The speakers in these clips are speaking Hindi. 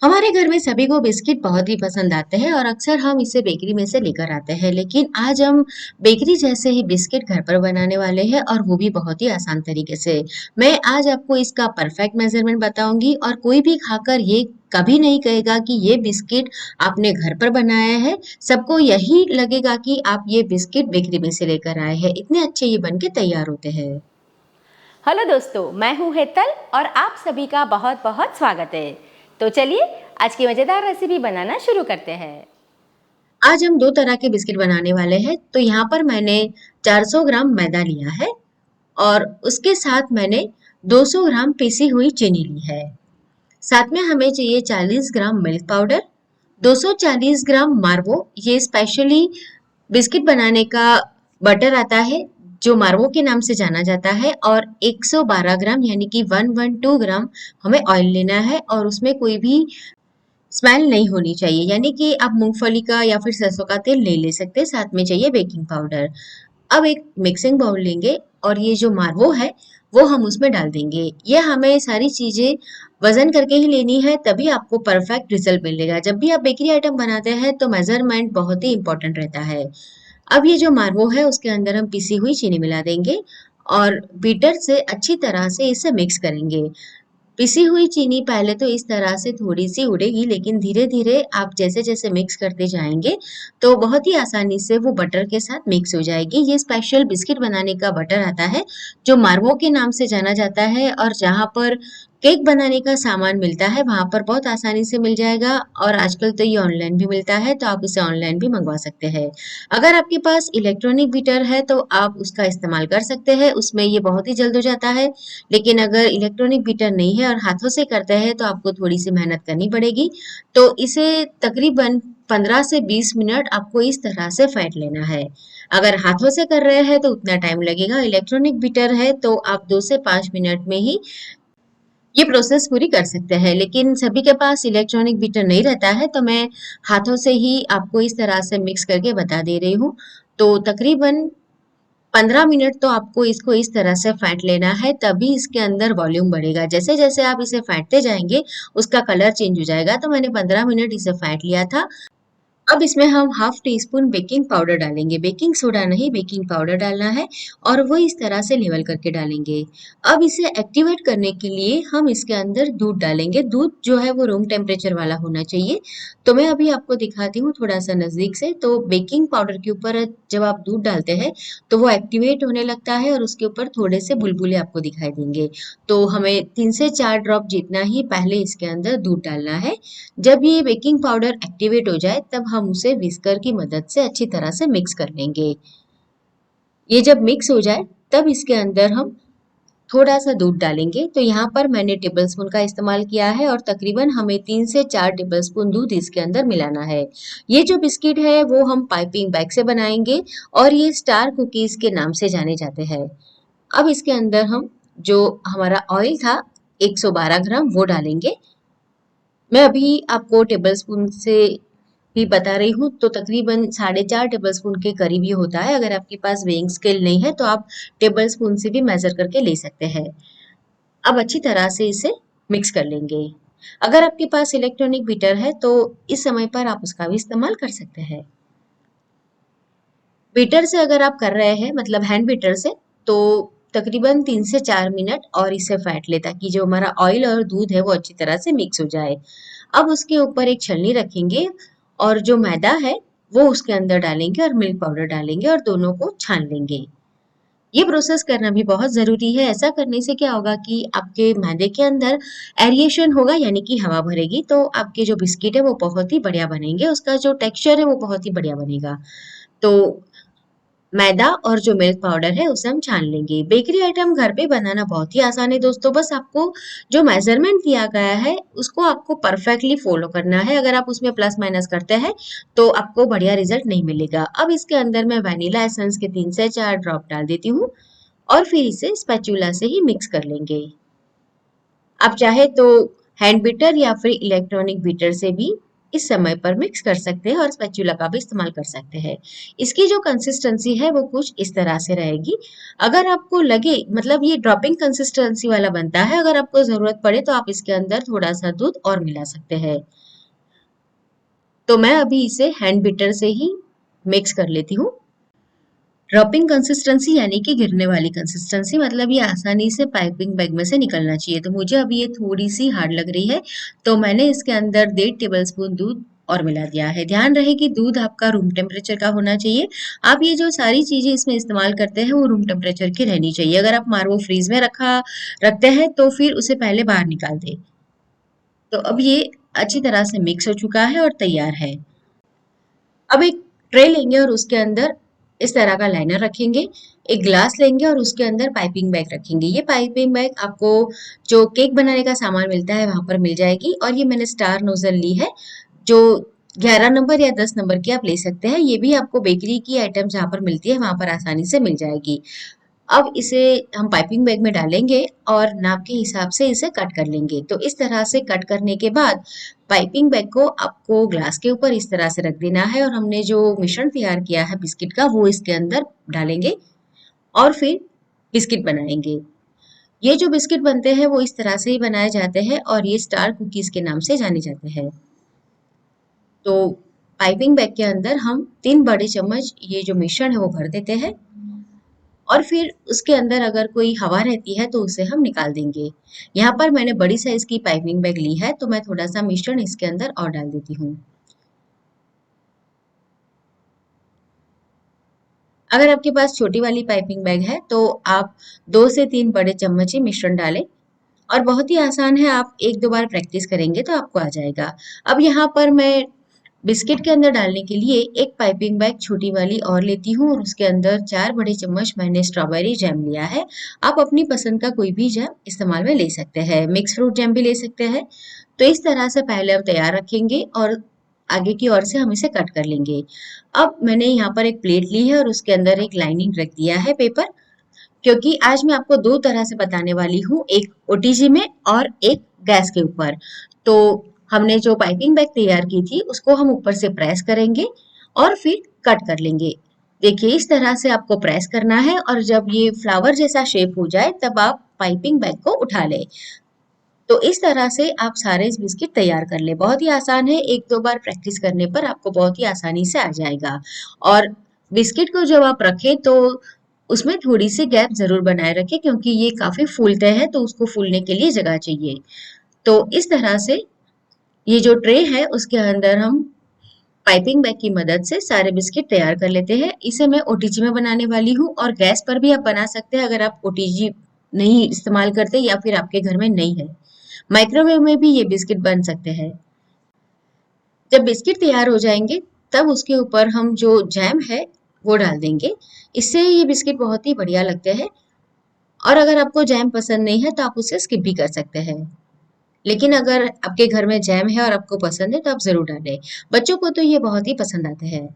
हमारे घर में सभी को बिस्किट बहुत ही पसंद आते हैं और अक्सर हम इसे बेकरी में से लेकर आते हैं। लेकिन आज हम बेकरी जैसे ही बिस्किट घर पर बनाने वाले हैं और वो भी बहुत ही आसान तरीके से। मैं आज आपको इसका परफेक्ट मेजरमेंट बताऊंगी और कोई भी खाकर ये कभी नहीं कहेगा कि ये बिस्किट आपने घर पर बनाया है। सबको यही लगेगा कि आप ये बिस्किट बेकरी में से लेकर आए हैं। इतने अच्छे ये बन के तैयार होते हैं। हेलो दोस्तों, मैं हूँ हेतल और आप सभी का बहुत बहुत स्वागत है। तो चलिए आज की मज़ेदार रेसिपी बनाना शुरू करते हैं। आज हम दो तरह के बिस्किट बनाने वाले हैं। तो यहाँ पर मैंने 400 ग्राम मैदा लिया है और उसके साथ मैंने 200 ग्राम पिसी हुई चीनी ली है। साथ में हमें चाहिए 40 ग्राम मिल्क पाउडर, 240 ग्राम मार्वो, ये स्पेशली बिस्किट बनाने का बटर आता है जो मार्वो के नाम से जाना जाता है, और 112 ग्राम यानी कि 112 ग्राम हमें ऑयल लेना है और उसमें कोई भी स्मेल नहीं होनी चाहिए, यानी कि आप मूंगफली का या फिर सरसों का तेल नहीं ले सकते। साथ में चाहिए बेकिंग पाउडर। अब एक मिक्सिंग बाउल लेंगे और ये जो मार्वो है वो हम उसमें डाल देंगे। ये हमें सारी चीजें वजन करके ही लेनी है, तभी आपको परफेक्ट रिजल्ट मिलेगा। जब भी आप बेकरी आइटम बनाते हैं तो मेजरमेंट बहुत ही इंपॉर्टेंट रहता है। अब ये जो मार्वो है उसके अंदर हम पिसी हुई चीनी मिला देंगे और बीटर से अच्छी तरह से इसे मिक्स करेंगे। पिसी हुई चीनी पहले तो इस तरह से थोड़ी सी उड़ेगी, लेकिन धीरे धीरे आप जैसे जैसे मिक्स करते जाएंगे तो बहुत ही आसानी से वो बटर के साथ मिक्स हो जाएगी। ये स्पेशल बिस्किट बनाने का बटर आता है जो मार्वो के नाम से जाना जाता है, और जहाँ पर केक बनाने का सामान मिलता है वहां पर बहुत आसानी से मिल जाएगा। और आजकल तो ये ऑनलाइन भी मिलता है, तो आप इसे ऑनलाइन भी मंगवा सकते हैं। अगर आपके पास इलेक्ट्रॉनिक बीटर है तो आप उसका इस्तेमाल कर सकते हैं, उसमें ये बहुत ही जल्द हो जाता है। लेकिन अगर इलेक्ट्रॉनिक बीटर नहीं है और हाथों से करते हैं तो आपको थोड़ी सी मेहनत करनी पड़ेगी। तो इसे तकरीबन 15 से 20 मिनट आपको इस तरह से फेंट लेना है। अगर हाथों से कर रहे हैं तो उतना टाइम लगेगा, इलेक्ट्रॉनिक बीटर है तो आप 2 से 5 मिनट में ही ये प्रोसेस पूरी कर सकते हैं। लेकिन सभी के पास इलेक्ट्रॉनिक बीटर नहीं रहता है, तो मैं हाथों से ही आपको इस तरह से मिक्स करके बता दे रही हूँ। तो तकरीबन 15 मिनट तो आपको इसको इस तरह से फेंट लेना है, तभी इसके अंदर वॉल्यूम बढ़ेगा। जैसे जैसे आप इसे फेंटते जाएंगे उसका कलर चेंज हो जाएगा। तो मैंने 15 मिनट इसे फेंट लिया था। अब इसमें हम half tea spoon baking powder डालेंगे, बेकिंग सोडा नहीं, बेकिंग पाउडर डालना है और वो इस तरह से लेवल करके डालेंगे। अब इसे एक्टिवेट करने के लिए हम इसके अंदर दूध डालेंगे। दूध जो है वो रूम टेम्परेचर वाला होना चाहिए। तो मैं अभी आपको दिखाती हूँ थोड़ा सा नजदीक से। तो बेकिंग पाउडर के ऊपर जब आप दूध डालते हैं तो वो एक्टिवेट होने लगता है और उसके ऊपर थोड़े से बुलबुले आपको दिखाई देंगे। तो हमें 3 से 4 ड्रॉप जितना ही पहले इसके अंदर दूध डालना है। जब ये बेकिंग पाउडर एक्टिवेट हो जाए तब हम उसे विस्कर की मदद से अच्छी तरह से मिक्स कर लेंगे। ये जब मिक्स हो जाए तब इसके अंदर हम थोड़ा सा दूध डालेंगे। तो यहाँ पर मैंने टेबलस्पून का इस्तेमाल किया है और तकरीबन हमें 3 से 4 टेबलस्पून दूध इसके अंदर मिलाना है। ये जो बिस्किट है वो हम पाइपिंग बैग से बनाएंगे और ये स्टार कुकीज के नाम से जाने जाते हैं। अब इसके अंदर हम जो हमारा ऑयल था 112 ग्राम वो डालेंगे। मैं अभी आपको टेबलस्पून से भी बता रही हूँ, तो तकरीबन 4.5 टेबलस्पून के करीब ये होता है। अगर आपके पास वेइंग स्केल नहीं है तो आप टेबलस्पून से भी मेजर करके ले सकते हैं। अब अच्छी तरह से इसे मिक्स कर लेंगे। अगर आपके पास इलेक्ट्रॉनिक बीटर है तो इस समय पर आप उसका भी इस्तेमाल कर सकते हैं। बीटर से अगर आप कर रहे हैं, मतलब हैंड बीटर से, तो तकरीबन 3 से 4 मिनट और इसे फेंट ले ताकि जो हमारा ऑयल और दूध है वो अच्छी तरह से मिक्स हो जाए। अब उसके ऊपर एक छलनी रखेंगे और जो मैदा है वो उसके अंदर डालेंगे और मिल्क पाउडर डालेंगे और दोनों को छान लेंगे। ये प्रोसेस करना भी बहुत ज़रूरी है। ऐसा करने से क्या होगा कि आपके मैदे के अंदर एरिएशन होगा, यानी कि हवा भरेगी, तो आपके जो बिस्किट है वो बहुत ही बढ़िया बनेंगे, उसका जो टेक्सचर है वो बहुत ही बढ़िया बनेगा। तो मैदा और जो मिल्क पाउडर है उसे हम छान लेंगे। बेकरी आइटम घर पे बनाना बहुत ही आसान है दोस्तों। बस आपको जो मेजरमेंट दिया गया है उसको आपको परफेक्टली फॉलो करना है। अगर आप उसमें प्लस माइनस करते हैं तो आपको बढ़िया रिजल्ट नहीं मिलेगा। अब इसके अंदर मैं वनीला एसेंस के 3 से 4 ड्रॉप डाल देती हूँ और फिर इसे स्पैचुला से ही मिक्स कर लेंगे। आप चाहे तो हैंड बीटर या फिर इलेक्ट्रॉनिक बीटर से भी इस समय पर मिक्स कर सकते हैं और स्पैचुला का भी इस्तेमाल कर सकते हैं। इसकी जो कंसिस्टेंसी है वो कुछ इस तरह से रहेगी। अगर आपको लगे मतलब ये ड्रॉपिंग कंसिस्टेंसी वाला बनता है, अगर आपको ज़रूरत पड़े तो आप इसके अंदर थोड़ा-सा दूध और मिला सकते हैं। तो मैं अभी इसे हैंड बीटर से ही मिक्स कर लेती हूँ। ड्रॉपिंग कंसिस्टेंसी यानी कि गिरने वाली कंसिस्टेंसी, मतलब ये आसानी से पाइपिंग बैग में से निकलना चाहिए। तो मुझे अभी ये थोड़ी सी हार्ड लग रही है, तो मैंने इसके अंदर 1.5 टेबलस्पून दूध और मिला दिया है। ध्यान रहे कि दूध आपका रूम टेम्परेचर का होना चाहिए। आप ये जो सारी चीजें इसमें इस्तेमाल करते हैं वो रूम टेम्परेचर की रहनी चाहिए। अगर आप मार्वो फ्रीज में रखते हैं तो फिर उसे पहले बाहर निकाल दें। तो अब ये अच्छी तरह से मिक्स हो चुका है और तैयार है। अब एक ट्रे लेंगे और उसके अंदर इस तरह का लाइनर रखेंगे। एक ग्लास लेंगे और उसके अंदर पाइपिंग बैग रखेंगे। ये पाइपिंग बैग आपको जो केक बनाने का सामान मिलता है वहां पर मिल जाएगी, और ये मैंने स्टार नोजल ली है जो 11 नंबर या 10 नंबर की आप ले सकते हैं। ये भी आपको बेकरी की आइटम जहाँ पर मिलती है वहां पर आसानी से मिल जाएगी। अब इसे हम पाइपिंग बैग में डालेंगे और नाप के हिसाब से इसे कट कर लेंगे। तो इस तरह से कट करने के बाद पाइपिंग बैग को आपको ग्लास के ऊपर इस तरह से रख देना है, और हमने जो मिश्रण तैयार किया है बिस्किट का वो इसके अंदर डालेंगे और फिर बिस्किट बनाएंगे। ये जो बिस्किट बनते हैं वो इस तरह से ही बनाए जाते हैं और ये स्टार कुकीज के नाम से जाने जाते हैं। तो पाइपिंग बैग के अंदर हम 3 बड़े चम्मच ये जो मिश्रण है वो भर देते हैं, और फिर उसके अंदर अगर कोई हवा रहती है तो उसे हम निकाल देंगे। यहाँ पर मैंने बड़ी साइज की पाइपिंग बैग ली है, तो मैं थोड़ा सा मिश्रण इसके अंदर और डाल देती हूँ। अगर आपके पास छोटी वाली पाइपिंग बैग है तो आप 2 से 3 बड़े चम्मच ही मिश्रण डालें, और बहुत ही आसान है, आप एक दो बार प्रैक्टिस करेंगे तो आपको आ जाएगा। अब यहाँ पर मैं बिस्किट के अंदर डालने के लिए एक पाइपिंग बैग छोटी वाली और लेती हूँ, और उसके अंदर 4 बड़े चम्मच मैंने स्ट्रॉबेरी जैम लिया है। आप अपनी पसंद का कोई भी जैम इस्तेमाल में ले सकते हैं, मिक्स फ्रूट जैम भी ले सकते हैं। तो इस तरह से पहले हम तैयार रखेंगे और आगे की ओर से हम इसे कट कर लेंगे। अब मैंने यहाँ पर एक प्लेट ली है और उसके अंदर एक लाइनिंग रख दिया है पेपर, क्योंकि आज मैं आपको दो तरह से बताने वाली हूँ, एक ओटीजी में और एक गैस के ऊपर। तो हमने जो पाइपिंग बैग तैयार की थी उसको हम ऊपर से प्रेस करेंगे और फिर कट कर लेंगे। देखिए इस तरह से आपको प्रेस करना है, और जब ये फ्लावर जैसा शेप हो जाए तब आप पाइपिंग बैग को उठा लें। तो इस तरह से आप सारे बिस्किट तैयार कर ले। बहुत ही आसान है, एक दो बार प्रैक्टिस करने पर आपको बहुत ही आसानी से आ जाएगा। और बिस्किट को जब आप रखें तो उसमें थोड़ी सी गैप जरूर बनाए रखें, क्योंकि ये काफी फूलते हैं तो उसको फूलने के लिए जगह चाहिए। तो इस तरह से ये जो ट्रे है उसके अंदर हम पाइपिंग बैग की मदद से सारे बिस्किट तैयार कर लेते हैं। इसे मैं ओटीजी में बनाने वाली हूँ, और गैस पर भी आप बना सकते हैं अगर आप ओटीजी नहीं इस्तेमाल करते या फिर आपके घर में नहीं है। माइक्रोवेव में भी ये बिस्किट बन सकते हैं। जब बिस्किट तैयार हो जाएंगे तब उसके ऊपर हम जो जैम है वो डाल देंगे। इससे ये बिस्किट बहुत ही बढ़िया लगते हैं, और अगर आपको जैम पसंद नहीं है तो आप उसे स्किप भी कर सकते हैं। लेकिन अगर आपके घर में जैम है और आपको पसंद है तो आप जरूर डालें। बच्चों को तो ये बहुत ही पसंद आते हैं।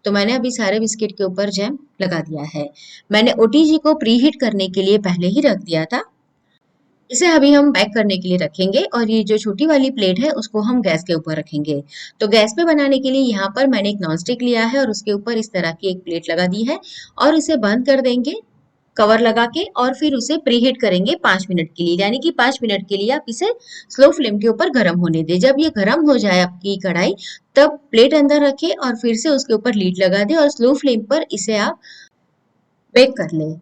तो मैंने अभी सारे बिस्किट के ऊपर जैम लगा दिया है। मैंने ओटीजी को प्री हीट करने के लिए पहले ही रख दिया था। इसे अभी हम पैक करने के लिए रखेंगे, और ये जो छोटी वाली प्लेट है उसको हम गैस के ऊपर रखेंगे। तो गैस पे बनाने के लिए यहाँ पर मैंने एक नॉनस्टिक लिया है और उसके ऊपर इस तरह की एक प्लेट लगा दी है, और इसे बंद कर देंगे कवर लगा के, और फिर उसे प्रीहीट करेंगे 5 मिनट के लिए। यानी कि 5 मिनट के लिए आप इसे स्लो फ्लेम के ऊपर गर्म होने दें। जब ये गर्म हो जाए आपकी कढ़ाई, तब प्लेट अंदर रखें और फिर से उसके ऊपर लीड लगा दें और स्लो फ्लेम पर इसे आप बेक कर लें।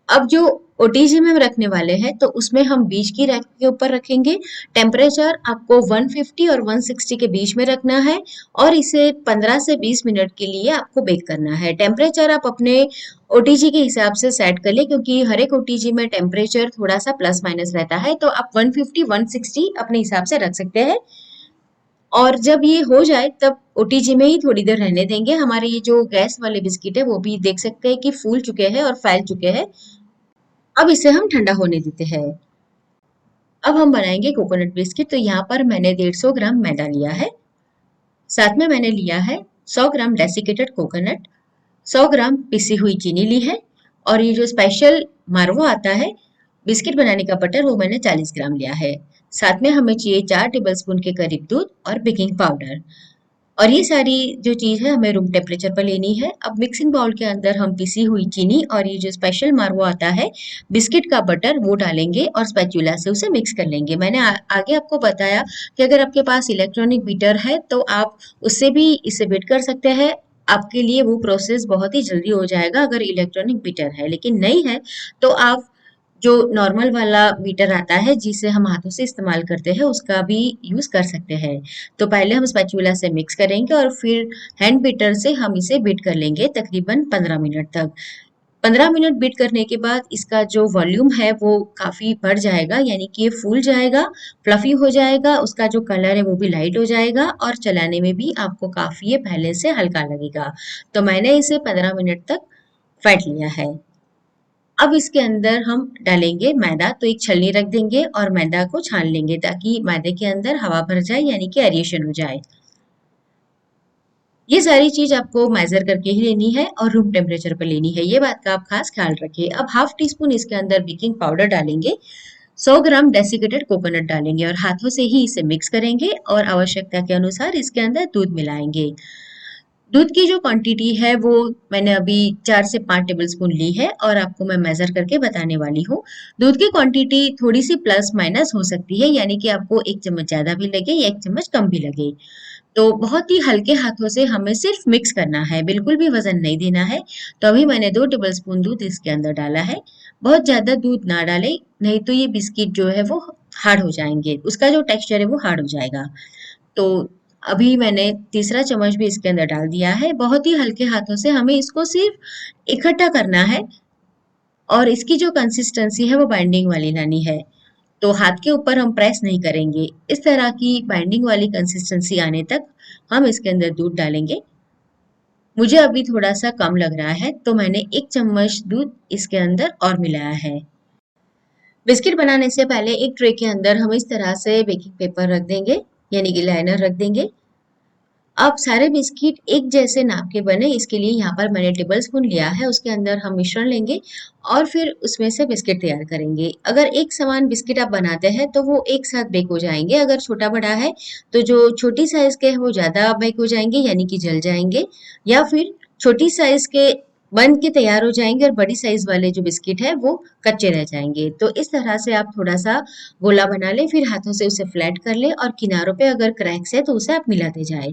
अब जो ओटीजी में हम रखने वाले हैं तो उसमें हम बीच की रैक के ऊपर रखेंगे। टेम्परेचर आपको 150 और 160 के बीच में रखना है, और इसे 15 से 20 मिनट के लिए आपको बेक करना है। टेम्परेचर आप अपने ओटीजी के हिसाब से सेट कर ले, क्योंकि हर एक ओटीजी में टेम्परेचर थोड़ा सा प्लस माइनस रहता है। तो आप 150 160 अपने हिसाब से रख सकते हैं, और जब ये हो जाए तब ओटीजी में ही थोड़ी देर रहने देंगे। हमारे ये जो गैस वाले बिस्किट है वो भी देख सकते हैं कि फूल चुके हैं और फैल चुके हैं। अब इसे हम ठंडा होने देते हैं। अब हम बनाएंगे कोकोनट बिस्किट। तो यहाँ पर मैंने 150 ग्राम मैदा लिया है, साथ में मैंने लिया है 100 ग्राम डेसिकेटेड कोकोनट, 100 ग्राम पिसी हुई चीनी ली है, और ये जो स्पेशल मारवो आता है बिस्किट बनाने का बटर वो मैंने 40 ग्राम लिया है। साथ में हमें चाहिए 4 टेबलस्पून के करीब दूध और बेकिंग पाउडर। और ये सारी जो चीज़ है हमें रूम टेम्परेचर पर लेनी है। अब मिक्सिंग बाउल के अंदर हम पिसी हुई चीनी और ये जो स्पेशल मार्वो आता है बिस्किट का बटर वो डालेंगे और स्पैचुला से उसे मिक्स कर लेंगे। मैंने आगे आपको बताया कि अगर आपके पास इलेक्ट्रॉनिक बीटर है तो आप उससे भी इसे बीट कर सकते हैं। आपके लिए वो प्रोसेस बहुत ही जल्दी हो जाएगा अगर इलेक्ट्रॉनिक बीटर है, लेकिन नहीं है तो आप जो नॉर्मल वाला बीटर आता है जिसे हम हाथों से इस्तेमाल करते हैं उसका भी यूज़ कर सकते हैं। तो पहले हम स्पैचुला से मिक्स करेंगे और फिर हैंड बीटर से हम इसे बीट कर लेंगे तकरीबन 15 मिनट तक। 15 मिनट बीट करने के बाद इसका जो वॉल्यूम है वो काफ़ी बढ़ जाएगा, यानी कि ये फूल जाएगा, फ्लफी हो जाएगा, उसका जो कलर है वो भी लाइट हो जाएगा और चलाने में भी आपको काफ़ी ये पहले से हल्का लगेगा। तो मैंने इसे 15 मिनट तक फेंट लिया है। अब इसके अंदर हम डालेंगे मैदा, तो एक छलनी रख देंगे और मैदा को छान लेंगे ताकि मैदे के अंदर हवा भर जाए, यानी कि एरिएशन हो जाए। ये सारी चीज आपको मेजर करके ही लेनी है और रूम टेम्परेचर पर लेनी है, ये बात का आप खास ख्याल रखिए। अब हाफ टी स्पून इसके अंदर बेकिंग पाउडर डालेंगे, 100 ग्राम डेसिकेटेड कोकोनट डालेंगे और हाथों से ही इसे मिक्स करेंगे और आवश्यकता के अनुसार इसके अंदर दूध मिलाएंगे। दूध की जो क्वांटिटी है वो मैंने अभी 4 से 5 टेबलस्पून ली है और आपको मैं मेजर करके बताने वाली हूँ। दूध की क्वांटिटी थोड़ी सी प्लस माइनस हो सकती है, यानी कि आपको 1 चम्मच ज़्यादा भी लगे या 1 चम्मच कम भी लगे। तो बहुत ही हल्के हाथों से हमें सिर्फ मिक्स करना है, बिल्कुल भी वज़न नहीं देना है। तो अभी मैंने 2 टेबलस्पून दूध इसके अंदर डाला है। बहुत ज़्यादा दूध ना डालें, नहीं तो ये बिस्किट जो है वो हार्ड हो जाएँगे, उसका जो टेक्सचर है वो हार्ड हो जाएगा। तो अभी मैंने तीसरा चम्मच भी इसके अंदर डाल दिया है। बहुत ही हल्के हाथों से हमें इसको सिर्फ इकट्ठा करना है और इसकी जो कंसिस्टेंसी है वो बाइंडिंग वाली लानी है। तो हाथ के ऊपर हम प्रेस नहीं करेंगे। इस तरह की बाइंडिंग वाली कंसिस्टेंसी आने तक हम इसके अंदर दूध डालेंगे। मुझे अभी थोड़ा सा कम लग रहा है तो मैंने 1 चम्मच दूध इसके अंदर और मिलाया है। बिस्किट बनाने से पहले एक ट्रे के अंदर हम इस तरह से बेकिंग पेपर रख देंगे, यानी कि लाइनर रख देंगे। अब सारे बिस्किट एक जैसे नाप के बने, इसके लिए यहाँ पर मैंने टेबल स्पून लिया है, उसके अंदर हम मिश्रण लेंगे और फिर उसमें से बिस्किट तैयार करेंगे। अगर एक समान बिस्किट आप बनाते हैं तो वो एक साथ बेक हो जाएंगे। अगर छोटा बड़ा है तो जो छोटी साइज के हैं वो ज़्यादा बेक हो जाएंगे, यानी कि जल जाएंगे, या फिर छोटी साइज के बन के तैयार हो जाएंगे और बड़ी साइज वाले जो बिस्किट है वो कच्चे रह जाएंगे। तो इस तरह से आप थोड़ा सा गोला बना लें, फिर हाथों से उसे फ्लैट कर लें और किनारों पे अगर क्रैक्स है तो उसे आप मिलाते जाएं।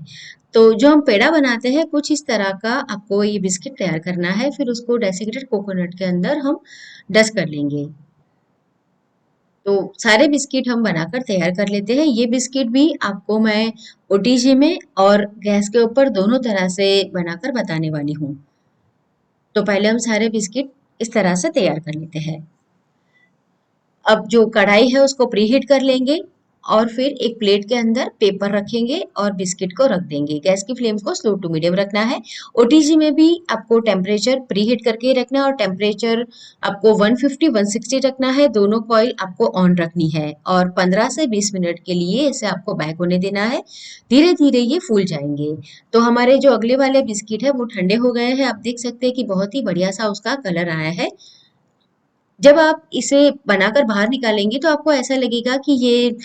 तो जो हम पेड़ा बनाते हैं कुछ इस तरह का आपको ये बिस्किट तैयार करना है, फिर उसको डेसिकेटेड कोकोनट के अंदर हम डस्ट कर लेंगे। तो सारे बिस्किट हम बनाकर तैयार कर लेते हैं। ये बिस्किट भी आपको मैं ओटीजी में और गैस के ऊपर दोनों तरह से बनाकर बताने वाली हूँ। तो पहले हम सारे बिस्किट इस तरह से तैयार कर लेते हैं। अब जो कढ़ाई है उसको प्रीहीट कर लेंगे और फिर एक प्लेट के अंदर पेपर रखेंगे और बिस्किट को रख देंगे। गैस की फ्लेम को स्लो टू मीडियम रखना है। ओटीजी में भी आपको टेम्परेचर प्रीहीट करके ही रखना है और टेम्परेचर आपको 150-160 रखना है। दोनों कॉइल आपको ऑन रखनी है और 15 से 20 मिनट के लिए इसे आपको बेक होने देना है। धीरे धीरे ये फूल जाएंगे। तो हमारे जो अगले वाले बिस्किट है वो ठंडे हो गए हैं। आप देख सकते हैं कि बहुत ही बढ़िया सा उसका कलर आया है। जब आप इसे बनाकर बाहर निकालेंगे तो आपको ऐसा लगेगा कि ये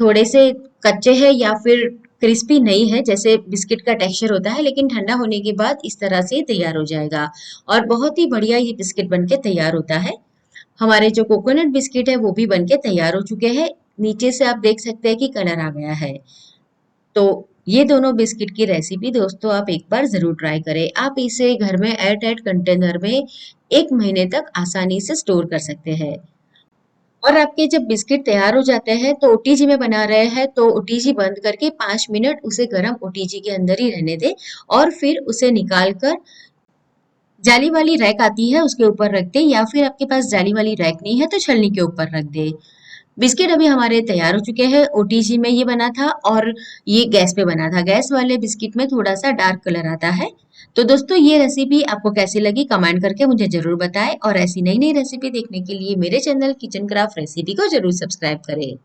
थोड़े से कच्चे हैं या फिर क्रिस्पी नहीं है, जैसे बिस्किट का टेक्सचर होता है, लेकिन ठंडा होने के बाद इस तरह से तैयार हो जाएगा और बहुत ही बढ़िया ये बिस्किट बनके तैयार होता है। हमारे जो कोकोनट बिस्किट है वो भी बनके तैयार हो चुके हैं। नीचे से आप देख सकते हैं कि कलर आ गया है। तो ये दोनों बिस्किट की रेसिपी दोस्तों आप एक बार ज़रूर ट्राई करें। आप इसे घर में एयर टाइट कंटेनर में 1 महीने तक आसानी से स्टोर कर सकते हैं। और आपके जब बिस्किट तैयार हो जाते हैं तो ओटीजी में बना रहे हैं तो ओटीजी बंद करके 5 मिनट उसे गर्म ओटीजी के अंदर ही रहने दें और फिर उसे निकाल कर जाली वाली रैक आती है उसके ऊपर रख दें, या फिर आपके पास जाली वाली रैक नहीं है तो छलनी के ऊपर रख दें। बिस्किट अभी हमारे तैयार हो चुके हैं। ओटीजी में ये बना था और ये गैस पे बना था। गैस वाले बिस्किट में थोड़ा सा डार्क कलर आता है। तो दोस्तों ये रेसिपी आपको कैसी लगी कमेंट करके मुझे जरूर बताएं और ऐसी नई नई रेसिपी देखने के लिए मेरे चैनल किचन क्राफ्ट रेसिपी को जरूर सब्सक्राइब करें।